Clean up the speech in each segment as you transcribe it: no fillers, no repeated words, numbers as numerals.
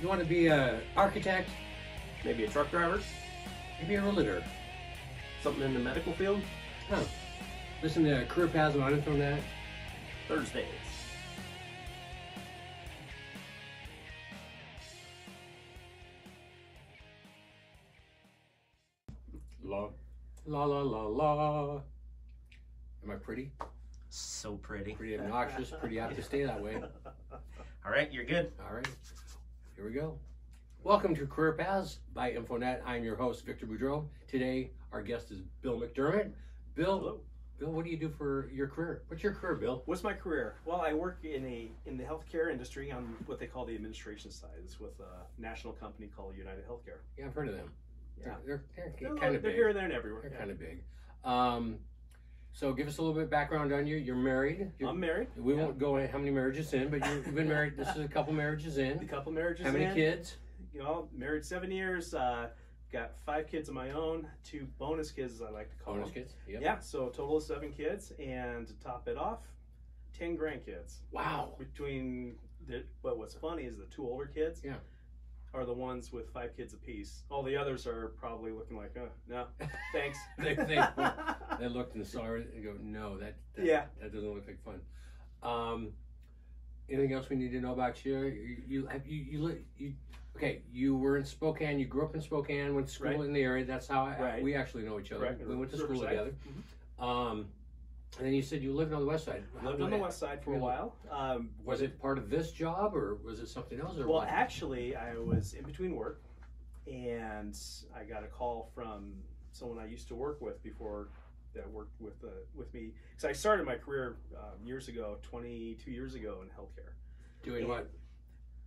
You want to be an architect, Maybe a truck driver? maybe a realtor. Something in the medical field? Huh. Listen to Career Paths on Unedited. Thursdays. La, la, la, la, la. Am I pretty? So pretty. Pretty obnoxious, pretty apt to stay that way. All right, you're good. All right, here we go. Welcome to Career Paths by Infonet. I'm your host, Victor Boudreau. Today, our guest is Bill McDermott. Bill, Hello. Bill, what do you do for your career? What's your career, Bill? What's my career? Well, I work in the healthcare industry on what they call the administration side. It's with a national company called United Healthcare. Yeah, I've heard of them. Yeah. They're kind of They're big. here, there, and everywhere. They're Yeah. kind of big. So give us a little bit of background on you. You're married. I'm married. We won't go in how many marriages in, but you've been married. This is a couple marriages A in. couple marriages. How many in. kids? You know, married 7 years. Got 5 kids of my own. 2 bonus kids, as I like to call Bonus them. kids. Yep. Yeah. So a total of 7 kids, and to top it off, 10 grandkids. Wow. Between but what's funny is the 2 older kids. Yeah. Are the ones with 5 kids apiece. All the others are probably looking like, no, thanks. They looked and saw it and go, no, that doesn't look like fun. Anything else we need to know about you? Okay, you were in Spokane. You grew up in Spokane. Went to school in the area. That's how we actually know each other. Right. We went to school Riverside. together. Mm-hmm. And then you said you lived on the west side. Lived on the west side for a while. Was it part of this job or was it something else? Or Well, what? actually, I was in between work, and I got a call from someone I used to work with before that worked with me. Because I started my career years ago, 22 years ago, in healthcare. Doing what?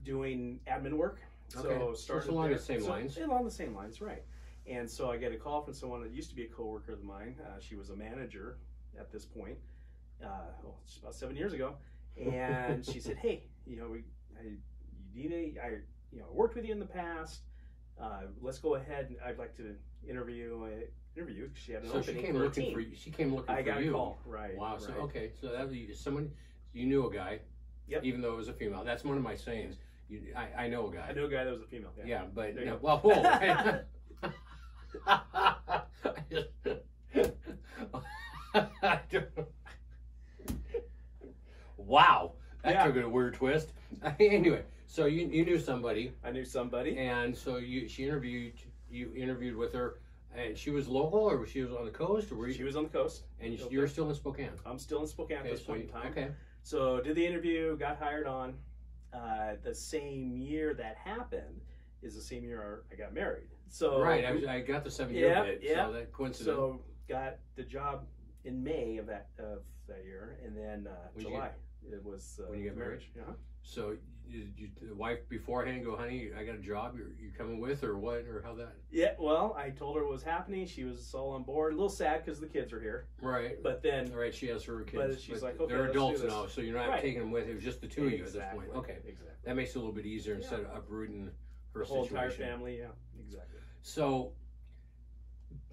Doing admin work. Okay. So So it's along the same lines. Along the same lines, right. And so I get a call from someone that used to be a coworker of mine. She was a manager at this point. It's about 7 years ago. And she said, "Hey, I worked with you in the past. Let's go ahead, and I'd like to interview." She had an So opening she came for a looking team. for you. She came looking I for got you. a call, right? Wow. right. So okay. So that was someone you knew a guy. Yep. Even though it was a female. That's one of my sayings. I know a guy. I knew a guy that was a female. Yeah, but There you go. well, whoa. Wow, that took a weird twist. Anyway, so you knew somebody, I knew somebody. and so she interviewed. You interviewed with her, and she was local, or she was on the coast, or were She was on the coast. And you were still in Spokane. I'm still in Spokane at this point in time. Okay. So did the interview, got hired on. The same year that happened is the same year I got married. So Right, I got the 7-year bit, so that coincidence. So got the job in May of that year, and then July it was when you get married. Uh-huh. So the wife beforehand go, honey, I got a job. You're coming with, or what, or how that? Yeah, well, I told her what was happening. She was all on board. A little sad because the kids are here. Right. But then, Right, she has her kids. but she's like, okay, they're let's adults do this. now, so you're not taking them with. It was just the two of you at this point. Okay, Exactly. that makes it a little bit easier instead of uprooting her The whole situation. entire family, yeah, exactly. So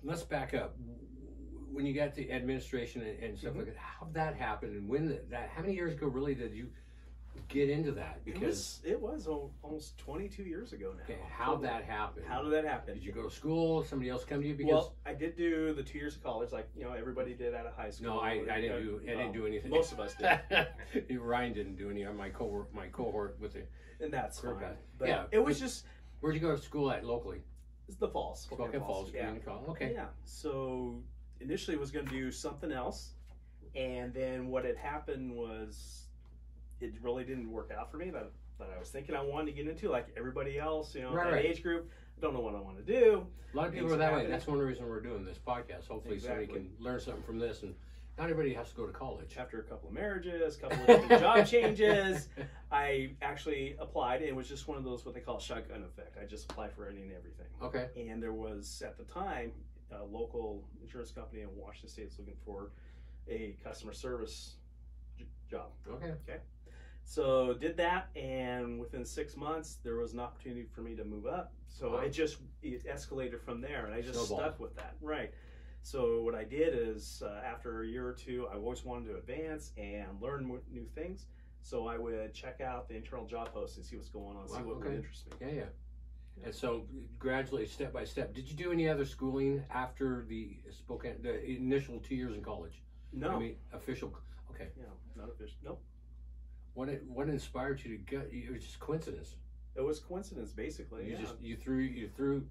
let's back up. When you got to administration and stuff like that, how that happened, and when how many years ago really did you get into that? Because it was almost 22 years ago now. okay, how that happened? How did that happen? Did you go to school? Somebody else come to you? Because Well, I did do the 2 years of college, like everybody did out of high school. no, I didn't do anything. Most of us did, Ryan didn't do any. My cohort with it. and that's Career fine. path. But Yeah. it was just Where'd you go to school at locally? it's the Falls, Spokane Falls yeah. Community College. Okay. Yeah. So initially, was going to do something else, and then what had happened was it really didn't work out for me. That I was thinking I wanted to get into, like everybody else, that age group. I don't know what I want to do. A lot of people Things are that way. happen. That's one of the reasons we're doing this podcast. Hopefully, somebody can learn something from this. And not everybody has to go to college. After a couple of marriages, a couple of different job changes, I actually applied. It was just one of those what they call shotgun effect. I just applied for any and everything. Okay. And there was at the time a local insurance company in Washington State was looking for a customer service job. Okay. Okay. So did that, and within 6 months there was an opportunity for me to move up. So Wow. it escalated from there, and I just Snowball. stuck with that. Right. So what I did is after a year or two, I always wanted to advance and learn new things. So I would check out the internal job posts and see what's going on, see what would interest me. Yeah. And so gradually, step by step, did you do any other schooling after the initial 2 years in college? No. I mean, official. Okay. Yeah, not official. Nope. What inspired you to get? It was just coincidence. It was coincidence, basically. You threw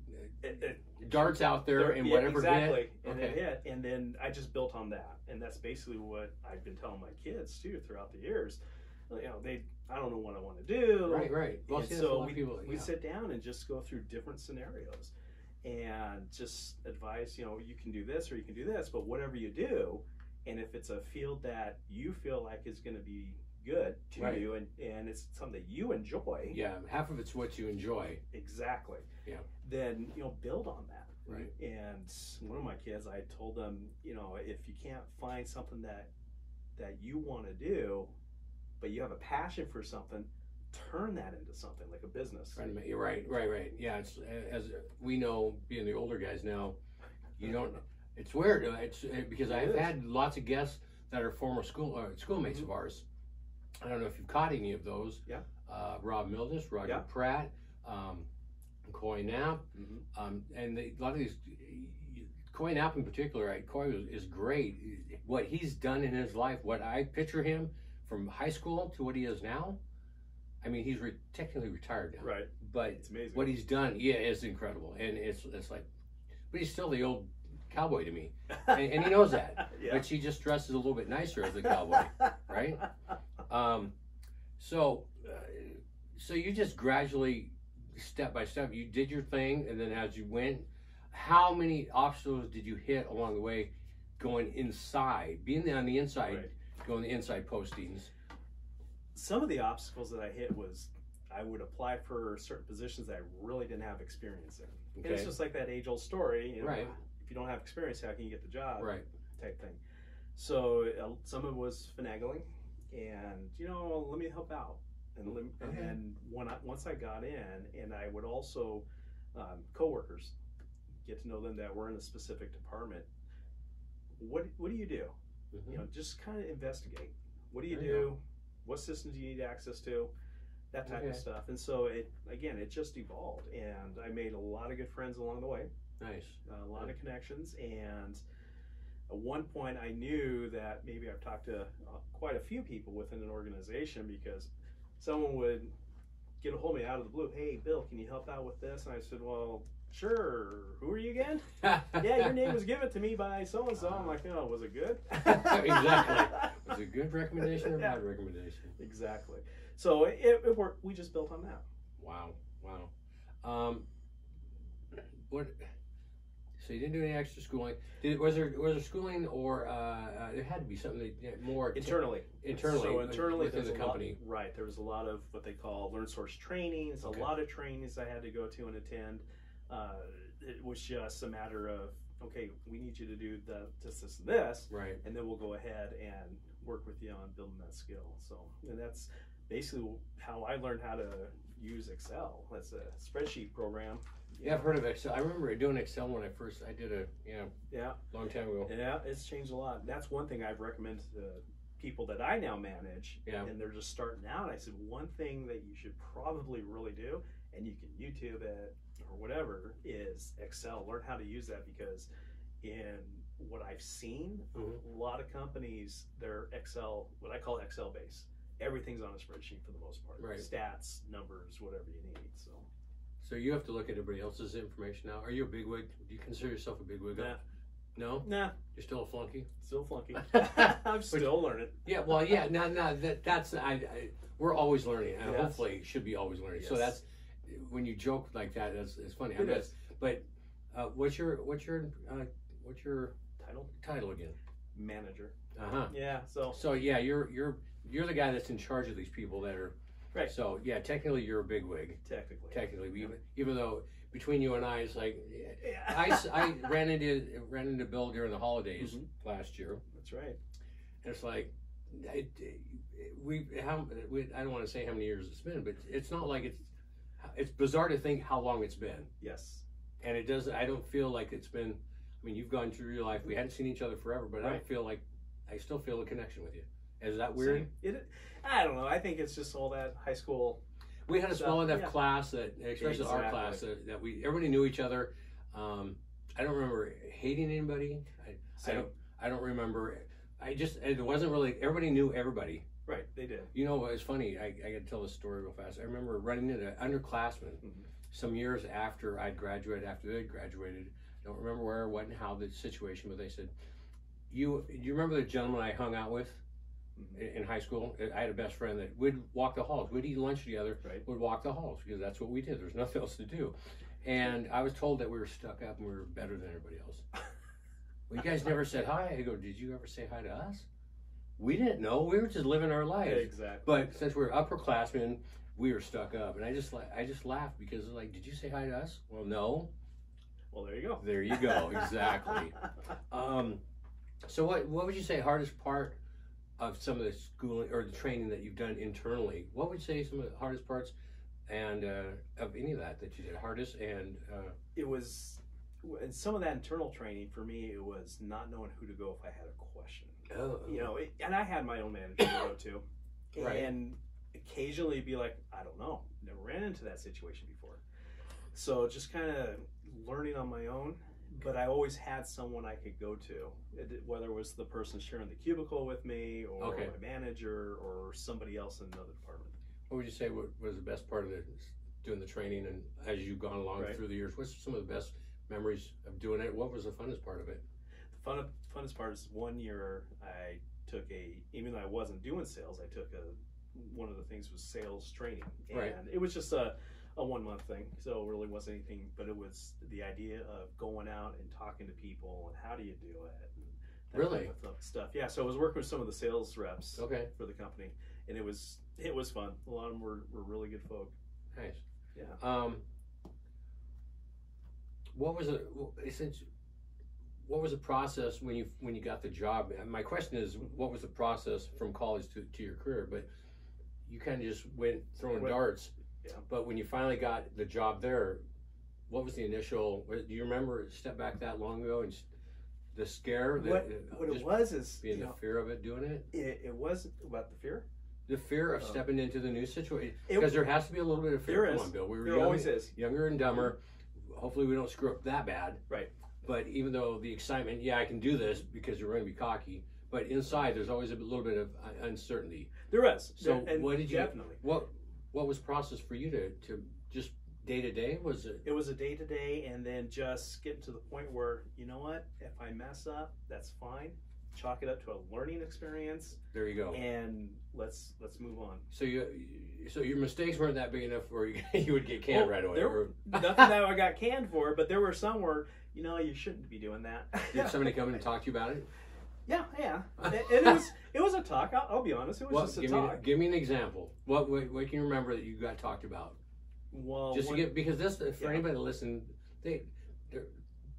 darts out there, and whatever exactly, hit. And it hit, and then I just built on that, and that's basically what I've been telling my kids too throughout the years. I don't know what I want to do. Right. Well, see, so we sit down and just go through different scenarios, and just advise. You can do this or you can do this, but whatever you do, and if it's a field that you feel like is going to be good to you, and it's something that you enjoy. Yeah, half of it's what you enjoy. Exactly. Yeah. Then build on that. Right. And one of my kids, I told them, if you can't find something that you want to do, but you have a passion for something, turn that into something like a business. You're right. Yeah, it's as we know, being the older guys now, you don't. It's weird. It's because I've had lots of guests that are former schoolmates of ours. I don't know if you've caught any of those. Yeah. Rob Mildis, Roger Pratt, Coy Knapp, and a lot of these. Coy Knapp in particular, Coy is great. What he's done in his life, what I picture him from high school to what he is now. I mean, he's technically retired now. Right. But it's amazing. What he's done, is incredible, and it's like, but he's still the old cowboy to me, and he knows that. But she just dresses a little bit nicer as a cowboy, right? So you just gradually, step by step, you did your thing, and then as you went, how many obstacles did you hit along the way, going inside, being on the inside, going the inside postings? Some of the obstacles that I hit was I would apply for certain positions that I really didn't have experience in. Okay. And it's just like that age-old story, right? If you don't have experience, how can you get the job? Right. Type thing. So some of it was finagling, and let me help out, and once I got in, and I would also coworkers, get to know them that were in a specific department. What do you do? Just kind of investigate. What do you do? What systems do you need access to? That type of stuff. And so it just evolved, and I made a lot of good friends along the way. Nice. A lot of connections, and at one point I knew that maybe I've talked to quite a few people within an organization, because someone would get a hold of me out of the blue. Hey, Bill, can you help out with this? And I said, well, sure. Who are you again? Yeah, your name was given to me by so-and-so. I'm like, oh, was it good? Exactly. Was it a good recommendation or a bad recommendation? Exactly. So it worked. We just built on that. Wow. So you didn't do any extra schooling. Was there schooling, or there had to be something more internally? So internally within the company, right? There was a lot of what they call learn source trainings. A lot of trainings I had to go to and attend. It was just a matter of, okay, we need you to do this, right? And then we'll go ahead and work with you on building that skill. So, and that's basically how I learned how to use Excel. That's a spreadsheet program. Yeah, I've heard of Excel. I remember doing Excel when I did a long time ago. Yeah, it's changed a lot. That's one thing I've recommended to people that I now manage, and they're just starting out. I said, one thing that you should probably really do, and you can YouTube it or whatever, is Excel. Learn how to use that, because in what I've seen, a lot of companies, they're Excel, what I call Excel based. Everything's on a spreadsheet for the most part. Right. Stats, numbers, whatever you need. So you have to look at everybody else's information now. Are you a bigwig? Do you consider yourself a bigwig? Nah. No? Nah. You're still a flunky? Still a flunky. I'm still learning. Yeah, well, yeah. No, that's we're always learning, and hopefully should be always learning. Yes. So that's, when you joke like that, it's funny. It is. But what's your title again? Manager. Yeah. So yeah, you're the guy that's in charge of these people that are. Right. So yeah, technically you're a bigwig. Technically, even though between you and I, it's like, I ran into Bill during the holidays last year. That's right. And it's like, I don't want to say how many years it's been, but it's not like it's bizarre to think how long it's been. Yes. And it doesn't. I don't feel like it's been. I mean, you've gone through your life. We hadn't seen each other forever, but I don't feel like I still feel a connection with you. Is that weird? I don't know. I think it's just all that high school. We had a small enough class that, especially our class, that everybody knew each other. I don't remember hating anybody. I don't remember. It wasn't really, everybody knew everybody. Right, they did. You know, it's funny. I got to tell this story real fast. I remember running into underclassmen some years after I'd graduated, after they'd graduated. I don't remember where, what, and how the situation, but they said, do you remember the gentleman I hung out with in high school? I had a best friend that would walk the halls. We'd eat lunch together, would walk the halls, because that's what we did. There's nothing else to do. And I was told that we were stuck up and we were better than everybody else. Well, you guys never said hi. I go, did you ever say hi to us? We didn't know. We were just living our lives. Exactly. But since we were upperclassmen, we were stuck up. And I just laughed because like, did you say hi to us? Well, no. Well, there you go. There you go. Exactly. So what would you say hardest part of some of the schooling or the training that you've done internally? What would you say some of the hardest parts and of any of that you did hardest? And it was, and some of that internal training for me, it was not knowing who to go if I had a question. Oh. You know, and I had my own manager to go to, and occasionally be like, I don't know, never ran into that situation before. So just kind of learning on my own, but I always had someone I could go to, whether it was the person sharing the cubicle with me, or my manager, or somebody else in another department. What would you say was the best part of it, doing the training, and as you've gone along through the years, what's some of the best memories of doing it? What was the funnest part of it? The funnest part is one year I took even though I wasn't doing sales, I took one of the things was sales training, and it was just a 1 month thing, so it really wasn't anything, but it was the idea of going out and talking to people and how do you do it, and that type of stuff. Yeah, so I was working with some of the sales reps for the company, and it was fun. A lot of them were really good folk. Nice. Yeah. What was the process when you got the job? My question is, what was the process from college to your career? But you kind of just went throwing darts. Yeah. But when you finally got the job there, what was the initial? Do you remember? Step back that long ago and the scare. What it was is being the fear of doing it. It was about the fear. The fear of stepping into the new situation, because there has to be a little bit of fear. Come on, Bill. We were always is younger and dumber. Hopefully, we don't screw up that bad. Right. But even though the excitement, I can do this because you're going to be cocky. But inside, there's always a little bit of uncertainty. There is. So what did you? Definitely. What was the process for you to just day to day? Was it? It was a day to day, and then just getting to the point where, you know what? If I mess up, that's fine. Chalk it up to a learning experience. There you go. And let's move on. So your mistakes weren't that big enough where you would get canned right away. Nothing that I got canned for, but there were some where, you shouldn't be doing that. Did somebody come in and talk to you about it? Yeah. It was a talk. I'll be honest. It was just a talk. Give me an example. What can you remember that you got talked about? Well, just to get, because this, for anybody to listen, they're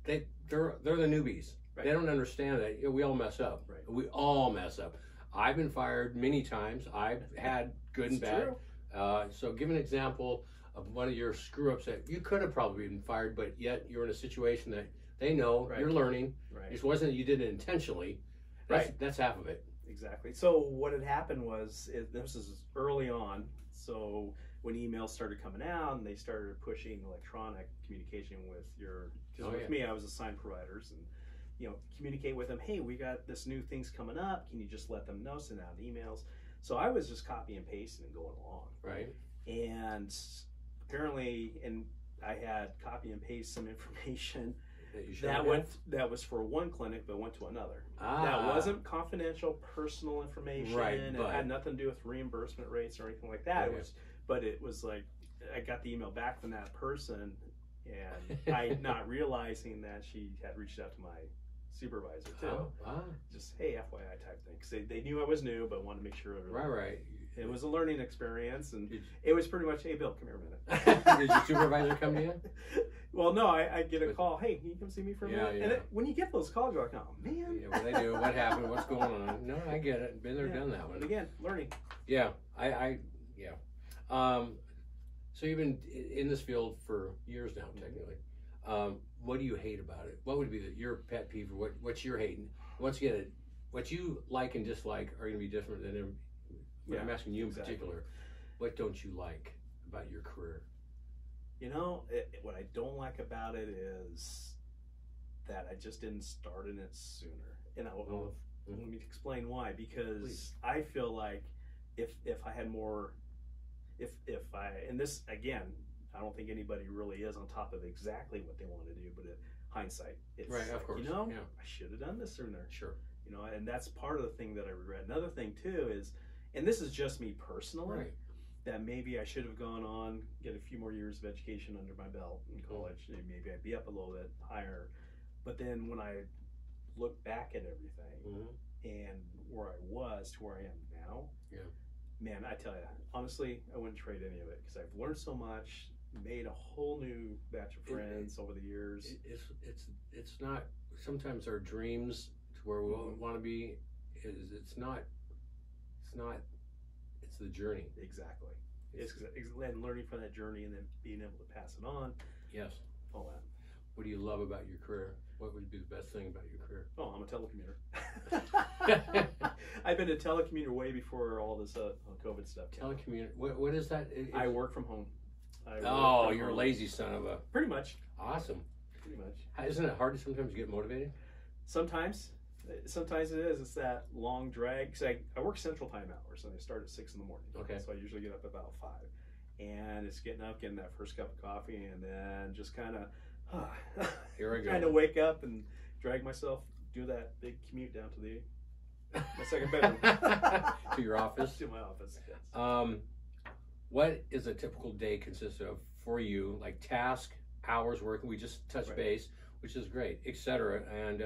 the newbies. Right. They don't understand that we all mess up. Right. We all mess up. I've been fired many times. I've had good and bad. So give an example of one of your screw ups that you could have probably been fired, but yet you're in a situation that they know you're learning. Right. It wasn't that you did it intentionally. That's half of it. Exactly. So what had happened was, this is early on. So when emails started coming out and they started pushing electronic communication with with me, I was assigned providers, and communicate with them. Hey, we got this new thing's coming up. Can you just let them know? Send out emails. So I was just copy and pasting and going along. Right. And apparently, I had copy and paste some information that was for one clinic, but went to another. That wasn't confidential, personal information. Right. It had nothing to do with reimbursement rates or anything like that. It was like, I got the email back from that person, and I not realizing that she had reached out to my supervisor too. Just, hey, FYI type thing. Because they knew I was new, but wanted to make sure. Right. It was a learning experience, and it was pretty much, hey, Bill, come here a minute. Did your supervisor come to you? Well, no, I get a call. Hey, can you come see me for a minute? Yeah. And when you get those calls, you're like, oh, man. Yeah, what they do, what happened, what's going on. No, I get it. Been there, done that one. But again, learning. Yeah, so you've been in this field for years now, technically. What do you hate about it? What would be your pet peeve, or what's your hating? Once again, what you like and dislike are going to be different than But I'm asking you in particular, what don't you like about your career? You know, what I don't like about it is that I just didn't start in it sooner. And let me explain why. Because I feel like if I had more, and this, again, I don't think anybody really is on top of exactly what they want to do, but hindsight, it's right, of course. You know, I should have done this sooner. Sure. You know, and that's part of the thing that I regret. Another thing too is, and this is just me personally, right, that maybe I should have gone on, get a few more years of education under my belt in college. Maybe I'd be up a little bit higher. But then when I look back at everything and where I was to where I am now, man, I tell you, honestly, I wouldn't trade any of it because I've learned so much, made a whole new batch of friends over the years. It's not, sometimes our dreams to where we want to be, it's the journey. Exactly. And learning from that journey and then being able to pass it on. Yes. All that. What do you love about your career? What would be the best thing about your career? Oh, I'm a telecommuter. I've been a telecommuter way before all this COVID stuff. Telecommuter. What is that? I work from home. You're a lazy son of a. Pretty much. Awesome. Pretty much. Isn't it hard to sometimes get motivated? Sometimes it is. It's that long drag. Cause I work Central Time hours, and I start at 6 in the morning. Okay. So I usually get up about 5, and it's getting up, getting that first cup of coffee, and then just kind of here I go. Trying to wake up and drag myself, do that big commute down to my second bedroom. To your office. To my office. Yes. What is a typical day consist of for you? Like task, hours working. We just touched base, which is great, etc. And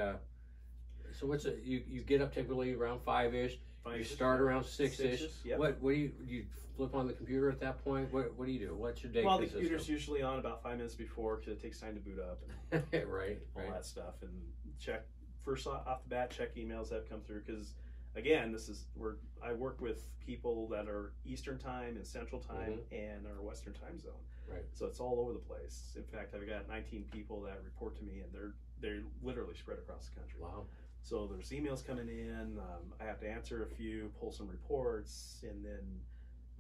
so what's it? You get up typically around 5-ish. You start around 6-ish. Yep. What do you flip on the computer at that point? What do you do? What's your day? Well, the computer's usually on about 5 minutes before because it takes time to boot up and right, all that stuff, and check first off the bat, check emails that come through because again, this is where I work with people that are Eastern time and Central time and our Western time zone. Right. So it's all over the place. In fact, I've got 19 people that report to me, and they're literally spread across the country. Wow. So there's emails coming in. I have to answer a few, pull some reports, and then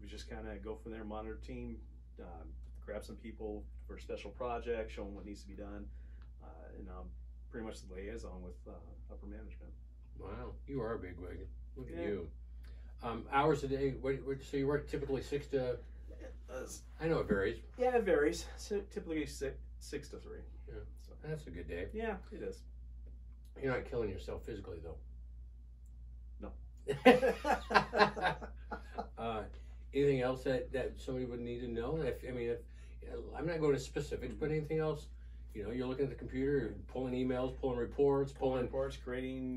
we just kind of go from there. Monitor team, grab some people for a special project, show them what needs to be done, and I'm pretty much the liaison with upper management. Wow, you are a bigwig. Look at you. Hours a day. So you work typically 6 to. I know it varies. Yeah, it varies. So typically 6 to 3. Yeah, so that's a good day. Yeah, it is. You're not killing yourself physically, though. No. Anything else that somebody would need to know? I'm not going to specifics, but anything else? You know, you're looking at the computer, pulling emails, pulling reports, pulling spreadsheets.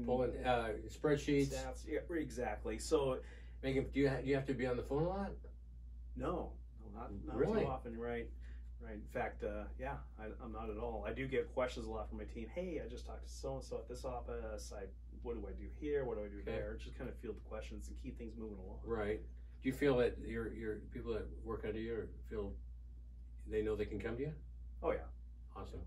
Stats. Yeah, exactly. So, Megan, do you have to be on the phone a lot? No, not really? too often. Right. In fact, I'm not at all. I do get questions a lot from my team. Hey, I just talked to so and so at this office. What do I do here? What do I do there? Just kind of field the questions and keep things moving along. Right. Do you feel that your people that work under you feel they know they can come to you? Oh yeah. Awesome.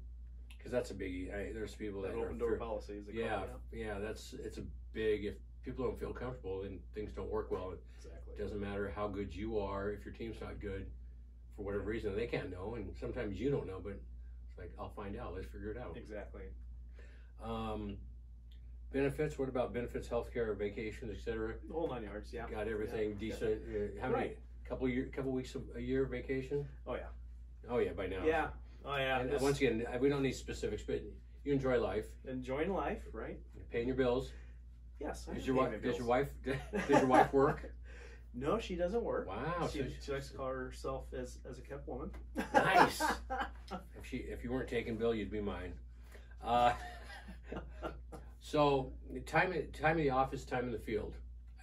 Because that's a biggie. There's people that open door policies. It's a big. If people don't feel comfortable, then things don't work well. Exactly. It doesn't matter how good you are if your team's not good. For whatever reason, they can't know, and sometimes you don't know, but it's like, I'll find out. Let's figure it out. Exactly. Benefits. What about benefits, healthcare, vacations, etc.? The whole 9 yards. Yeah. Got everything decent. How many? Couple weeks a year vacation? Oh yeah. Oh yeah. By now. Yeah. Oh yeah. And once again, we don't need specifics, but you enjoy life. Enjoying life, right? You're paying your bills. Yes. Does your wife work? No, she doesn't work. Wow. She likes to call herself as a kept woman. Nice. If you weren't taking Bill, you'd be mine. So time in the office, time in the field,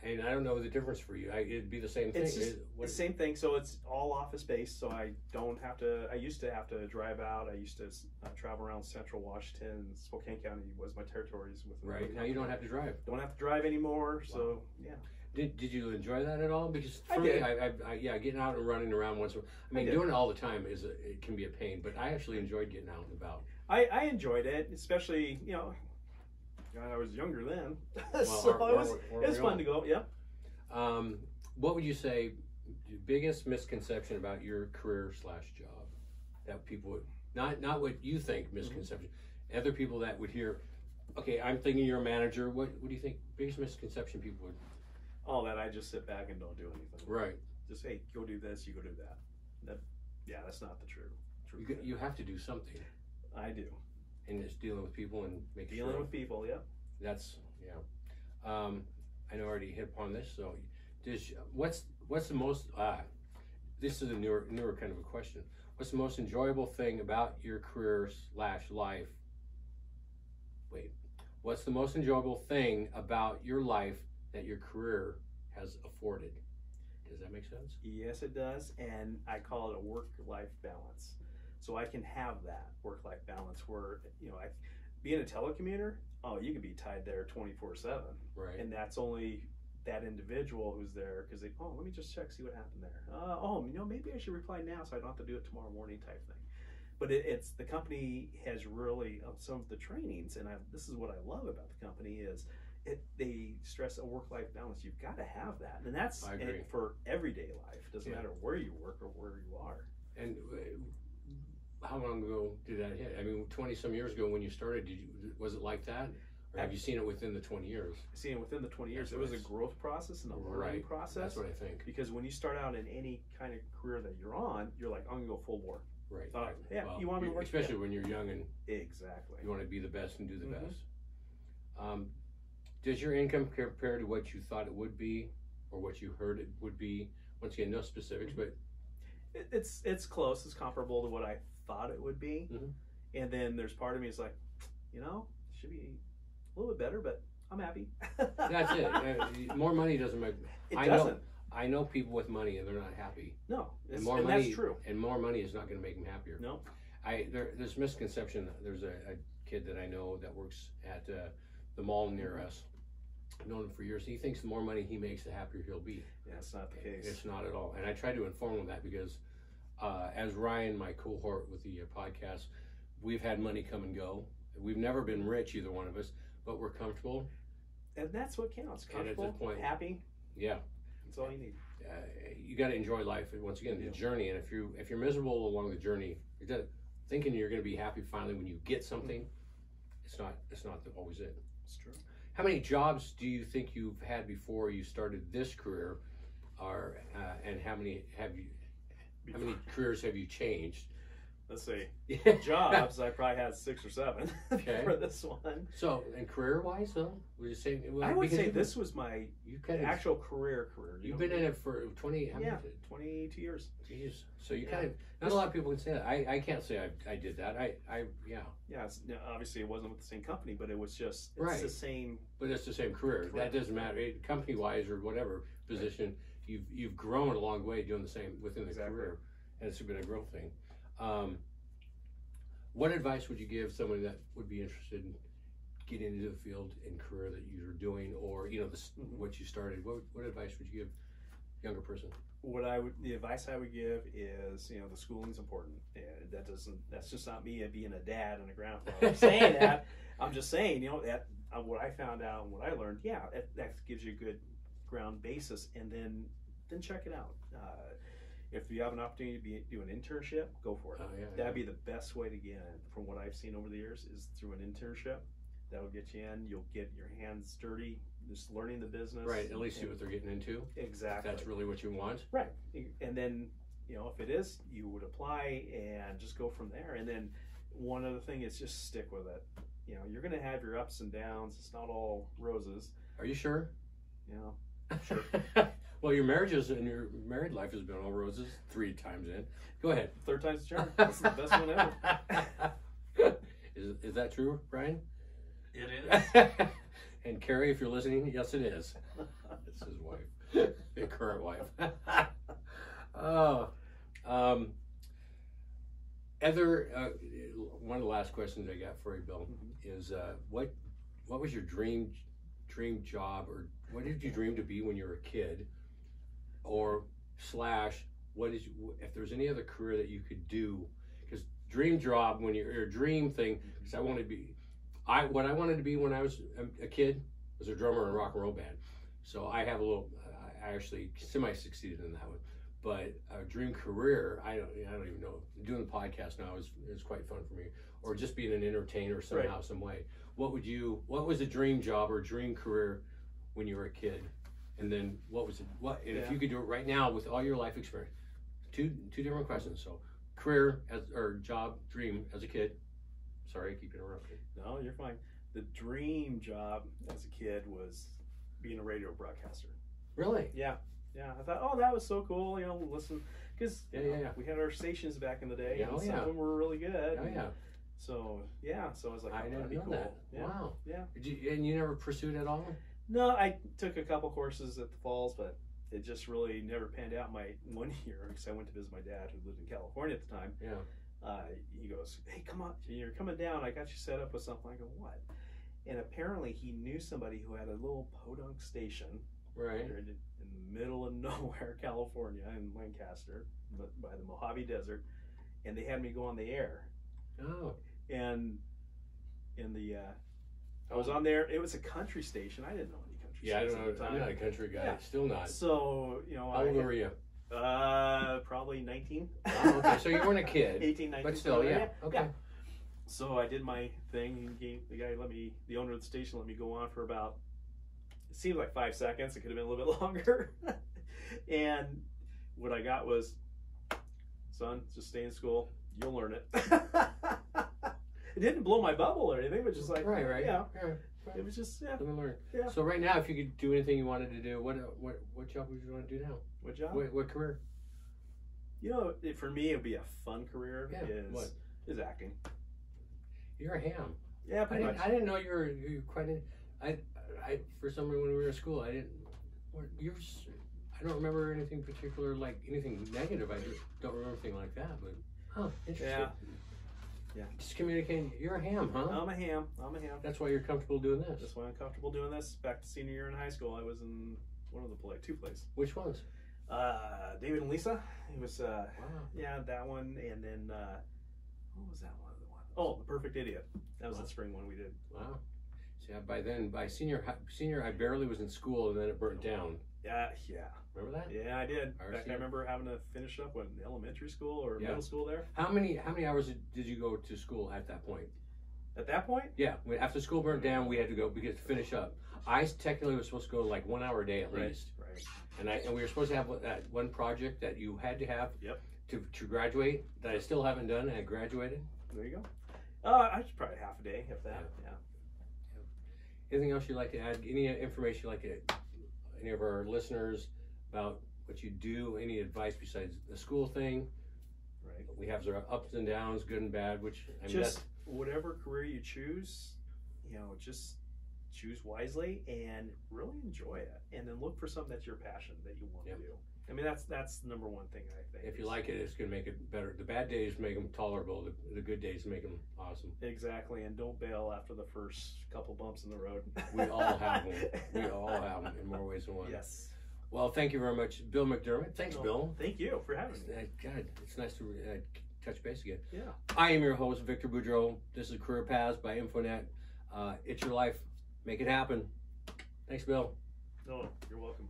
and I don't know the difference for you. It'd be the same thing. It's the same thing. So it's all office based. So I don't have to. I used to have to drive out. I used to travel around Central Washington. Spokane County was my territories. Right now, you don't have to drive. Don't have to drive anymore. Wow. So yeah. Did you enjoy that at all? Because for I me, did. Getting out and running around once. Doing it all the time it can be a pain. But I actually enjoyed getting out and about. I enjoyed it, especially I was younger then, well, so it was fun to go. Yeah. what would you say the biggest misconception about your career/job that people would not what you think misconception, other people that would hear, okay, I'm thinking you're a manager. What do you think biggest misconception people would? Oh, that I just sit back and don't do anything. Right. Just hey, go do this, you go do that. That's not the true. You have to do something. I do. And it's dealing with people and making dealing with people. Yeah. That's I know I already hit upon this. So, what's the most? This is a newer kind of a question. What's the most enjoyable thing about your career/life? Wait, what's the most enjoyable thing about your life that your career has afforded? Does that make sense? Yes, it does, and I call it a work-life balance. So I can have that work-life balance where being a telecommuter, you can be tied there 24/7, right? And that's only that individual who's there because let me just check, see what happened there. Maybe I should reply now so I don't have to do it tomorrow morning type thing. But it's the company has really some of the trainings, and this is what I love about the company is they stress a work-life balance. You've got to have that, and that's for everyday life. It doesn't matter where you work or where you are. And how long ago did that hit? I mean, 20-some years ago when you started, was it like that? Or have you seen it within the 20 years? Seen it within the 20 years. It was a growth process and a learning process. That's what I think. Because when you start out in any kind of career that you're on, you're like, I'm going to go full bore. Right. You want me to work? Especially when you're young and exactly. You want to be the best and do the best. Does your income compare to what you thought it would be or what you heard it would be? Once again, no specifics, but... It's close. It's comparable to what I thought it would be. And then there's part of me is like, it should be a little bit better, but I'm happy. That's it. More money doesn't make... I know people with money and they're not happy. No, and that's true. And more money is not going to make them happier. No. There's misconception. There's a kid that I know that works at the mall near us. I've known him for years. He thinks the more money he makes, the happier he'll be. Yeah, it's not the case. It's not at all. And I try to inform him of that because as Ryan, my cohort with the podcast, we've had money come and go. We've never been rich, either one of us, but we're comfortable. And that's what counts. Comfortable, and at this point, happy. Yeah. That's all you need. You got to enjoy life. Once again, the journey. And if you're miserable along the journey, thinking you're going to be happy finally when you get something, it's not always it. It's true. How many jobs do you think you've had before you started this career, and how many careers have you changed? Let's see. Jobs, I probably had 6 or 7 for this one. So, and career-wise, though, would you say? Well, I would say this was my actual career. You've been in it for 22 years. Jeez. So you kind of, not a lot of people can say that. I can't say I did that. Yeah, obviously it wasn't with the same company, but it was just, it's the same. But it's the same career. Correct. That doesn't matter. Company-wise or whatever position, you've grown a long way doing the same within the career. And it's been a growth thing. What advice would you give someone that would be interested in getting into the field and career that you're doing, or what you started? What advice would you give a younger person? The advice I would give is the schooling's important. And that's just not me being a dad and a grandfather. I'm saying that. I'm just saying that what I found out and what I learned. Yeah, that gives you a good ground basis, and then check it out. If you have an opportunity to do an internship, go for it. That'd be the best way to get in. From what I've seen over the years, is through an internship. That'll get you in. You'll get your hands dirty, just learning the business. Right. At least see what they're getting into. Exactly. If that's really what you want. Right. And then if it is, you would apply and just go from there. And then one other thing is just stick with it. You're going to have your ups and downs. It's not all roses. Are you sure? Sure. Well, your married life has been all roses 3 times in. Go ahead. 3rd time's a charm. That's the best one ever. Is that true, Brian? It is. And Carrie, if you're listening, yes, it is. It's his wife, the current wife. One of the last questions I got for you, Bill, is what was your dream job, or what did you dream to be when you were a kid? Or if there's any other career that you could do, because dream job when you're a dream thing, because what I wanted to be when I was a kid was a drummer in a rock and roll band. So I have actually semi-succeeded in that one. But a dream career, I don't even know. Doing the podcast now is quite fun for me, or just being an entertainer somehow, some way. What was a dream job or dream career when you were a kid? And then what was it? If you could do it right now with all your life experience? Two different questions. So, career or job dream as a kid. Sorry, I keep interrupting. No, you're fine. The dream job as a kid was being a radio broadcaster. Really? Yeah. I thought, oh, that was so cool. Listen, because we had our stations back in the day, and some of them were really good. Oh yeah. So so I was like, I didn't know cool. that. Yeah. Wow. Yeah. And you never pursued it at all? No, I took a couple courses at the Falls, but it just really never panned out. My one year, because I went to visit my dad, who lived in California at the time. Yeah. He goes, hey, come on, you're coming down. I got you set up with something. I go, what? And apparently he knew somebody who had a little podunk station. Right. In the middle of nowhere, California, in Lancaster, by the Mojave Desert, and they had me go on the air. Oh. And I was on there. It was a country station. I didn't know any country stations. I don't know. I'm not a country guy. Yeah. Still not. So how old were you? Probably 19. Oh, okay. So you weren't a kid. 18, 19. But still, yeah. Okay. Yeah. So I did my thing. The owner of the station let me go on for about, it seemed like 5 seconds. It could have been a little bit longer. And what I got was, son, just stay in school. You'll learn it. It didn't blow my bubble or anything, but just like, right. Yeah. Right. It was just, Learn. Yeah. So right now, if you could do anything you wanted to do, what job would you want to do now? What job? What career? For me, it'd be a fun career. Yeah. Is acting. You're a ham. Yeah, pretty much. I didn't know you were quite. I for some reason when we were in school, I don't remember anything particular, like anything negative. I just don't remember anything like that. But interesting. Yeah. Just communicating. You're a ham, huh? I'm a ham. That's why you're comfortable doing this. That's why I'm comfortable doing this. Back to senior year in high school, I was in one of the two plays. Which ones? David and Lisa. It was wow. Yeah, that one, and then what was that one? Oh, The Perfect Idiot. That was the spring one we did. Wow. See, by senior, I barely was in school, and then it burnt down. Yeah. Remember that? Yeah, I did. In fact, I remember having to finish up in elementary school or middle school there. How many hours did you go to school at that point? At that point? Yeah. After school burnt down, we had to go because to finish up. I technically was supposed to go like 1 hour a day at least. Right. And we were supposed to have that one project that you had to have to graduate that I still haven't done, and I graduated. There you go. I was probably half a day, if that. Yeah. Anything else you'd like to add? Any information you'd like to any of our listeners about what you do? Any advice besides the school thing? Right. We have our ups and downs, good and bad. Which whatever career you choose, just choose wisely and really enjoy it, and then look for something that's your passion that you want to do. I mean, that's the number one thing I think. If you like it, it's going to make it better. The bad days make them tolerable. The good days make them awesome. Exactly, and don't bail after the first couple bumps in the road. We all have them. We all have them in more ways than one. Yes. Well, thank you very much, Bill McDermott. Thanks, Bill. Thank you for having me. God, it's nice to touch base again. Yeah. I am your host, Victor Boudreau. This is Career Paths by Infonet. It's your life. Make it happen. Thanks, Bill. No, you're welcome.